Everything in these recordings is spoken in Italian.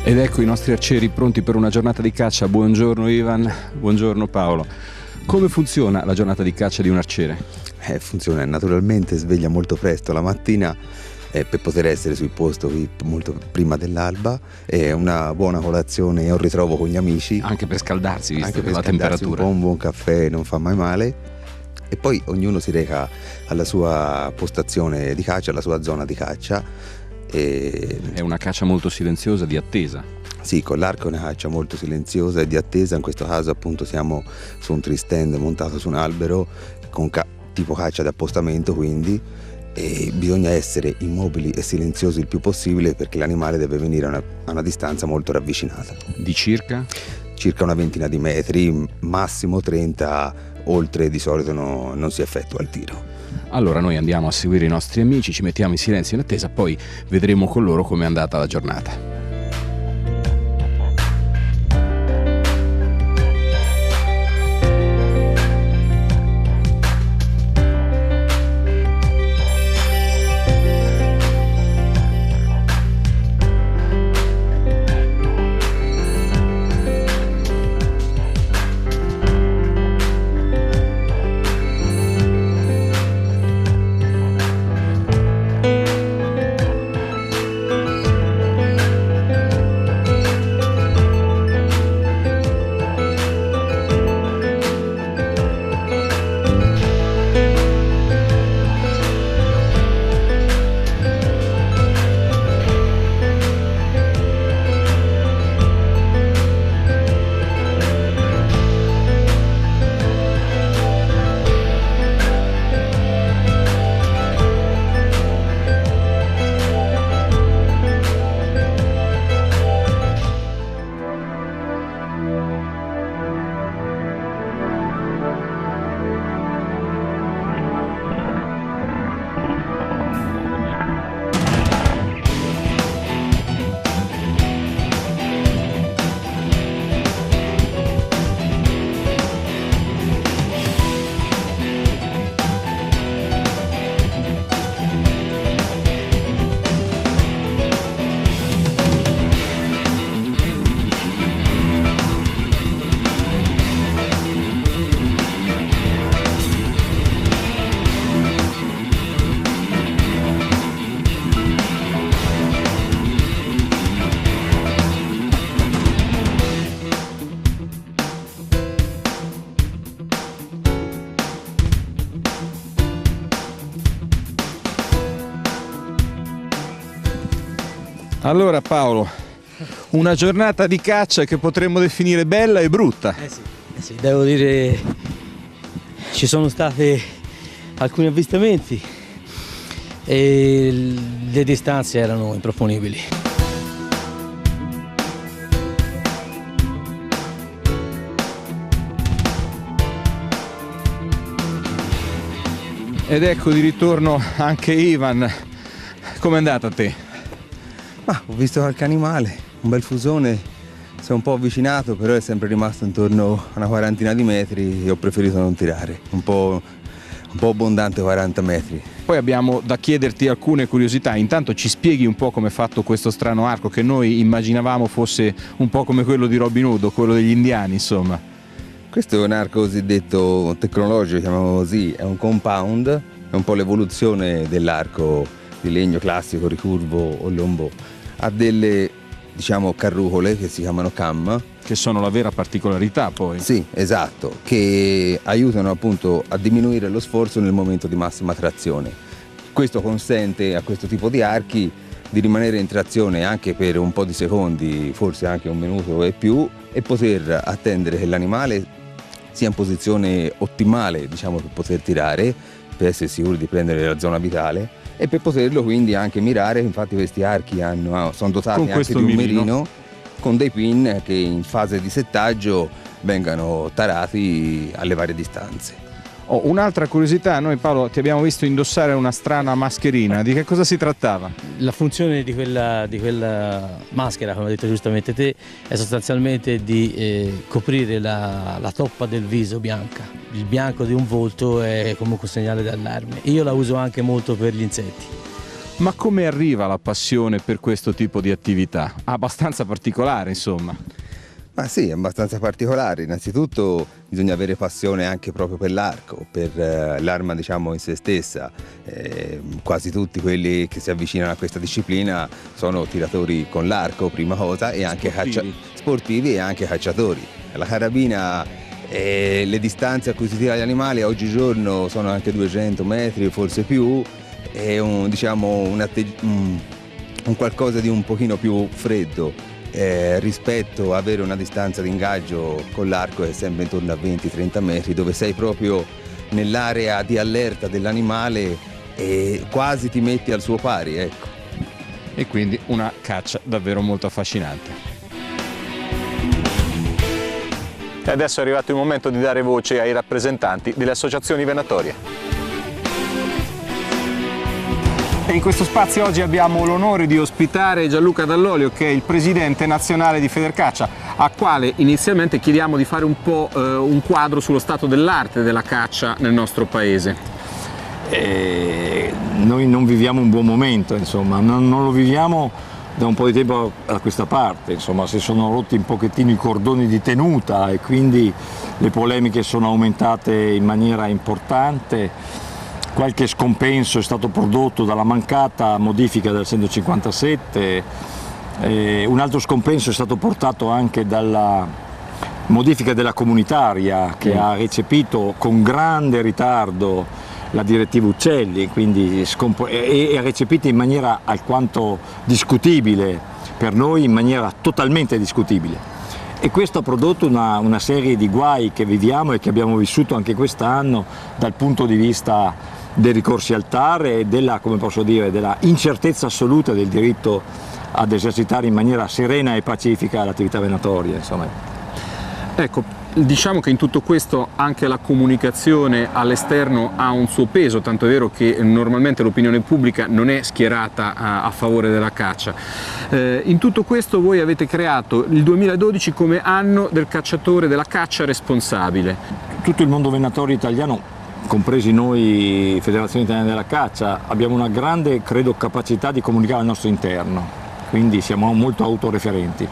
Ed ecco i nostri arcieri pronti per una giornata di caccia. Buongiorno Ivan, buongiorno Paolo. Come funziona la giornata di caccia di un arciere? Funziona naturalmente, sveglia molto presto la mattina per poter essere sul posto molto prima dell'alba, una buona colazione e un ritrovo con gli amici. Anche per scaldarsi, visto anche per la temperatura. un buon caffè non fa mai male. E poi ognuno si reca alla sua postazione di caccia, alla sua zona di caccia. È una caccia molto silenziosa, di attesa. Sì, con l'arco è una caccia molto silenziosa e di attesa. In questo caso appunto siamo su un tree-stand montato su un albero con tipo caccia d'appostamento, quindi e bisogna essere immobili e silenziosi il più possibile perché l'animale deve venire a una distanza molto ravvicinata. Di circa? Circa una ventina di metri, massimo 30, oltre di solito non si effettua il tiro. Allora noi andiamo a seguire i nostri amici, ci mettiamo in silenzio in attesa, poi vedremo con loro com'è andata la giornata. Allora Paolo, una giornata di caccia che potremmo definire bella e brutta. Sì, devo dire ci sono stati alcuni avvistamenti e le distanze erano improponibili. Ed ecco di ritorno anche Ivan. Com'è andata a te? Ho visto qualche animale, un bel fusone, si è un po' avvicinato, però è sempre rimasto intorno a una quarantina di metri e ho preferito non tirare, un po' abbondante 40 metri. Poi abbiamo da chiederti alcune curiosità. Intanto ci spieghi un po' come è fatto questo strano arco che noi immaginavamo fosse un po' come quello di Robin Hood o quello degli indiani, insomma. Questo è un arco cosiddetto tecnologico, chiamiamolo così, è un compound, è un po' l'evoluzione dell'arco di legno classico, ricurvo o lombo. Ha delle, carrucole che si chiamano cam. Che sono la vera particolarità poi. Sì, esatto, che aiutano appunto a diminuire lo sforzo nel momento di massima trazione. Questo consente a questo tipo di archi di rimanere in trazione anche per un po' di secondi, forse anche un minuto e più, e poter attendere che l'animale sia in posizione ottimale, per poter tirare, per essere sicuri di prendere la zona vitale e per poterlo quindi anche mirare. Infatti questi archi sono dotati anche di un mirino con dei pin che in fase di settaggio vengano tarati alle varie distanze. Un'altra curiosità, noi Paolo ti abbiamo visto indossare una strana mascherina, di che cosa si trattava? La funzione di quella maschera, come hai detto giustamente te, è sostanzialmente di coprire la toppa del viso bianca. Il bianco di un volto è comunque un segnale d'allarme. Io la uso anche molto per gli insetti. Ma come arriva la passione per questo tipo di attività? Abbastanza particolare, insomma. Ma sì, è abbastanza particolare. Innanzitutto bisogna avere passione anche proprio per l'arco, per l'arma diciamo in se stessa. Quasi tutti quelli che si avvicinano a questa disciplina sono tiratori con l'arco, prima cosa, e anche sportivi e anche cacciatori. La carabina, le distanze a cui si tira gli animali oggigiorno sono anche 200 metri, forse più, è un qualcosa di un pochino più freddo. Rispetto a avere una distanza di ingaggio con l'arco è sempre intorno a 20-30 metri, dove sei proprio nell'area di allerta dell'animale e quasi ti metti al suo pari, ecco. E quindi una caccia davvero molto affascinante. E adesso è arrivato il momento di dare voce ai rappresentanti delle associazioni venatorie. E in questo spazio oggi abbiamo l'onore di ospitare Gianluca Dall'Olio, che è il presidente nazionale di Federcaccia, a quale inizialmente chiediamo di fare un po' un quadro sullo stato dell'arte della caccia nel nostro paese. Noi non viviamo un buon momento, insomma, non lo viviamo da un po' di tempo a questa parte, insomma, si sono rotti un pochettino i cordoni di tenuta e quindi le polemiche sono aumentate in maniera importante. Qualche scompenso è stato prodotto dalla mancata modifica del 157, un altro scompenso è stato portato anche dalla modifica della comunitaria che ha recepito con grande ritardo la direttiva Uccelli, quindi è recepita in maniera alquanto discutibile, per noi in maniera totalmente discutibile. E questo ha prodotto una serie di guai che viviamo e che abbiamo vissuto anche quest'anno dal punto di vista dei ricorsi al TAR e della, come posso dire, della incertezza assoluta del diritto ad esercitare in maniera serena e pacifica l'attività venatoria, insomma. Ecco, diciamo che in tutto questo anche la comunicazione all'esterno ha un suo peso, tanto è vero che normalmente l'opinione pubblica non è schierata a favore della caccia. In tutto questo voi avete creato il 2012 come anno del cacciatore, della caccia responsabile. Tutto il mondo venatorio italiano, compresi noi Federazione Italiana della Caccia, abbiamo una grande, credo, capacità di comunicare al nostro interno, quindi siamo molto autoreferenti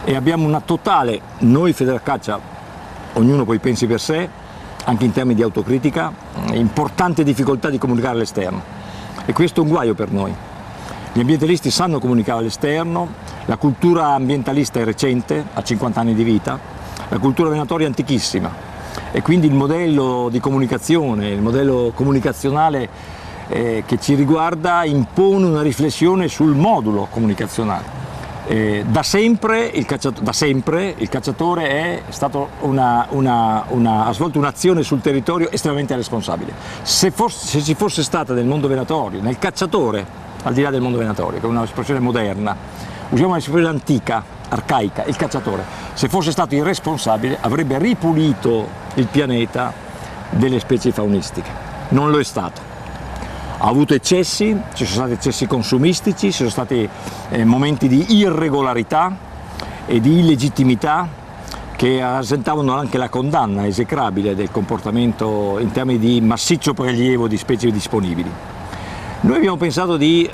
e abbiamo una totale, noi Federcaccia, ognuno poi pensi per sé, anche in termini di autocritica, importante difficoltà di comunicare all'esterno e questo è un guaio per noi. Gli ambientalisti sanno comunicare all'esterno, la cultura ambientalista è recente, ha 50 anni di vita, la cultura venatoria è antichissima. E quindi il modello di comunicazione, il modello comunicazionale che ci riguarda impone una riflessione sul modulo comunicazionale. Da sempre il cacciatore ha svolto un'azione sul territorio estremamente responsabile. Se ci fosse stata nel mondo venatorio, nel cacciatore, al di là del mondo venatorio, che è un'espressione moderna, usiamo un'espressione antica, arcaica, il cacciatore, se fosse stato irresponsabile avrebbe ripulito il pianeta delle specie faunistiche. Non lo è stato. Ha avuto eccessi, ci sono stati eccessi consumistici, ci sono stati momenti di irregolarità e di illegittimità che rasentavano anche la condanna esecrabile del comportamento in termini di massiccio prelievo di specie disponibili. Noi abbiamo pensato di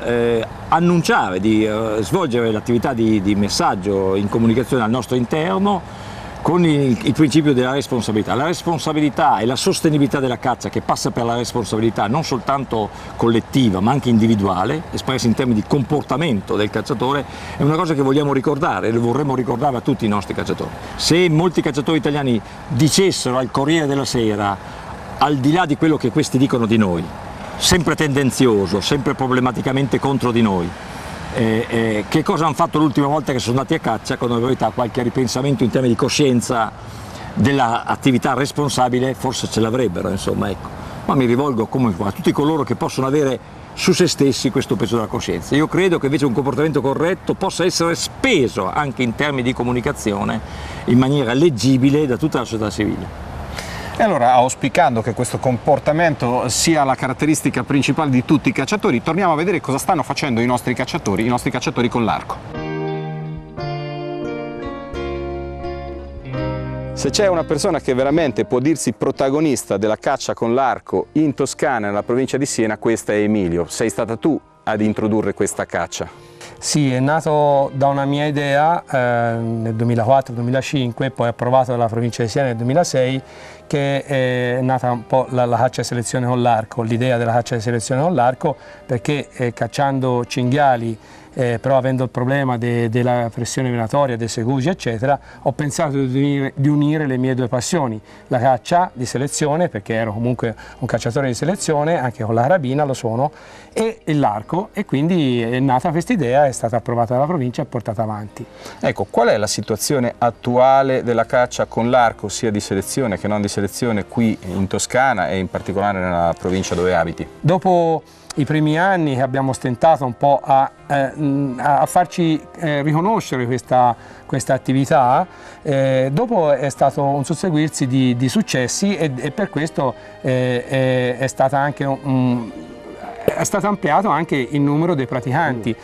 annunciare, di svolgere l'attività di messaggio in comunicazione al nostro interno con il principio della responsabilità. La responsabilità e la sostenibilità della caccia, che passa per la responsabilità non soltanto collettiva ma anche individuale, espressa in termini di comportamento del cacciatore, è una cosa che vogliamo ricordare e lo vorremmo ricordare a tutti i nostri cacciatori. Se molti cacciatori italiani dicessero al Corriere della Sera, al di là di quello che questi dicono di noi, sempre tendenzioso, sempre problematicamente contro di noi, che cosa hanno fatto l'ultima volta che sono andati a caccia, con la verità qualche ripensamento in termini di coscienza dell'attività responsabile forse ce l'avrebbero, insomma, ecco. Ma mi rivolgo comunque a tutti coloro che possono avere su se stessi questo peso della coscienza. Io credo che invece un comportamento corretto possa essere speso anche in termini di comunicazione in maniera leggibile da tutta la società civile. E allora, auspicando che questo comportamento sia la caratteristica principale di tutti i cacciatori, torniamo a vedere cosa stanno facendo i nostri cacciatori con l'arco. Se c'è una persona che veramente può dirsi protagonista della caccia con l'arco in Toscana, nella provincia di Siena, questa è Emilio. Sei stata tu ad introdurre questa caccia? Sì, è nato da una mia idea nel 2004-2005, poi approvato dalla provincia di Siena nel 2006, che è nata un po' la caccia e selezione con l'arco, l'idea della caccia e selezione con l'arco, perché cacciando cinghiali, però avendo il problema della pressione venatoria, dei segugi eccetera, ho pensato di unire le mie due passioni, la caccia di selezione, perché ero comunque un cacciatore di selezione, anche con la carabina lo sono, e l'arco, e quindi è nata questa idea, è stata approvata dalla provincia e portata avanti. Ecco, qual è la situazione attuale della caccia con l'arco, sia di selezione che non di selezione, qui in Toscana e in particolare nella provincia dove abiti? Dopo i primi anni che abbiamo stentato un po' a farci riconoscere questa attività, dopo è stato un susseguirsi di successi e per questo è stato ampliato anche il numero dei praticanti,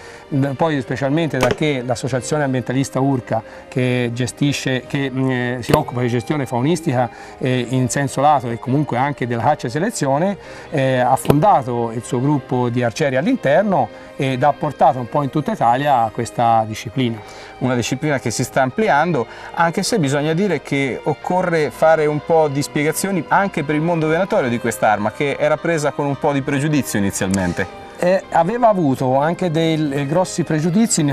poi specialmente da che l'associazione ambientalista Urca, che si occupa di gestione faunistica in senso lato e comunque anche della caccia e selezione, ha fondato il suo gruppo di arcieri all'interno ed ha portato un po' in tutta Italia questa disciplina. Una disciplina che si sta ampliando, anche se bisogna dire che occorre fare un po' di spiegazioni anche per il mondo venatorio di quest'arma, che era presa con un po' di pregiudizio inizialmente. Aveva avuto anche dei grossi pregiudizi,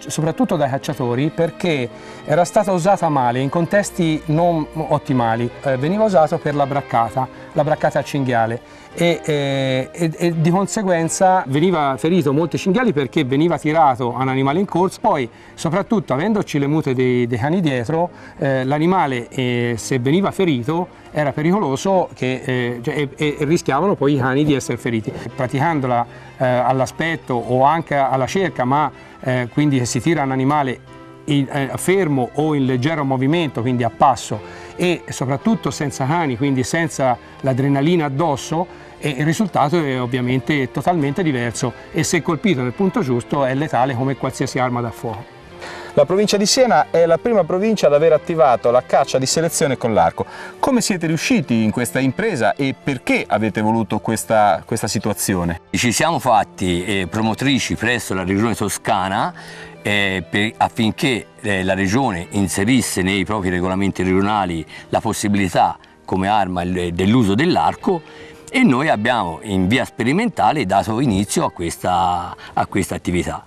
soprattutto dai cacciatori, perché era stata usata male in contesti non ottimali. Veniva usato per la braccata a cinghiale e di conseguenza veniva ferito molti cinghiali perché veniva tirato un animale in corsa. Poi soprattutto avendoci le mute dei cani dietro, l'animale se veniva ferito era pericoloso e rischiavano poi i cani di essere feriti. Praticandola all'aspetto o anche alla cerca, ma quindi che si tira un animale fermo o in leggero movimento, quindi a passo, e soprattutto senza cani, quindi senza l'adrenalina addosso, e il risultato è ovviamente totalmente diverso e se colpito nel punto giusto è letale come qualsiasi arma da fuoco. La provincia di Siena è la prima provincia ad aver attivato la caccia di selezione con l'arco. Come siete riusciti in questa impresa e perché avete voluto questa situazione? Ci siamo fatti promotrici presso la regione toscana affinché la regione inserisse nei propri regolamenti regionali la possibilità come arma dell'uso dell'arco, e noi abbiamo in via sperimentale dato inizio a questa attività.